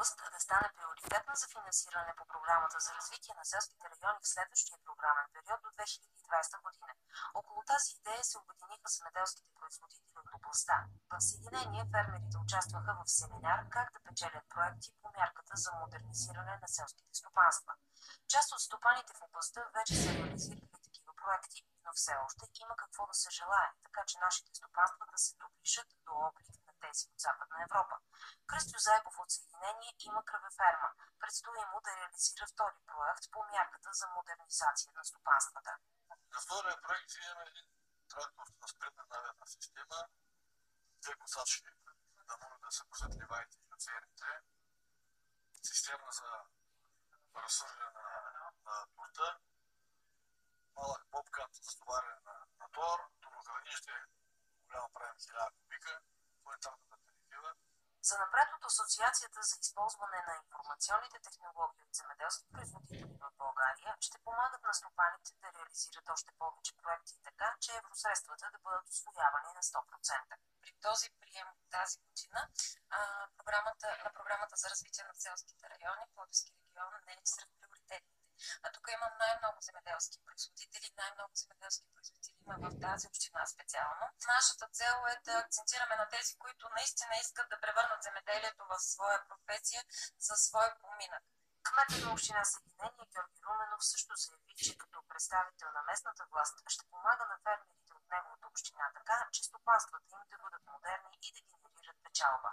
област да стане приоритетна за финансиране по програмата за развитие на селските райони в следващия програмен период до 2020 година. Около тази идея се обединиха земеделските производители от областта. В Съединение фермерите участваха в семинар как да печелят проекти по мярката за модернизиране на селските стопанства. Част от стопаните в областта вече са реализирали такива проекти, но все още има какво да се желае, така че нашите стопанства да се доближат до облик на тези от Западна Европа. Кръстю Зайков от Съединение има кравеферма. Предстои му да реализира втори проект по мярката за модернизация на стопанствата. На втория проект имаме един трактор на спредна наведна система, две косачки, да могат да се косят ливаите и люцерните, система за разсъждане на турта, малък бобкат за стоварене на тор, турохранище, голямо правим 1000 кубика, планетарната директива. За напред от Асоциацията за използване на информационните технологии от земеделски производители в България ще помагат на стопаните да реализират още повече проекти така, че евросредствата да бъдат усвоявани на 100%. При този прием тази година на програмата за развитие на селските райони, Пловдивски регион не е сред приоритетите. А тук имам най-много земеделски производители, има в тази община специално. Нашата цел е да акцентираме на тези, които наистина искат да превърнат земеделието в своя професия, за свой поминък. Кметът на община Съединение Георги Руменов също заяви, че като представител на местната власт ще помага на фермерите от неговата община така, че стопанствата им да бъдат модерни и да генерират печалба.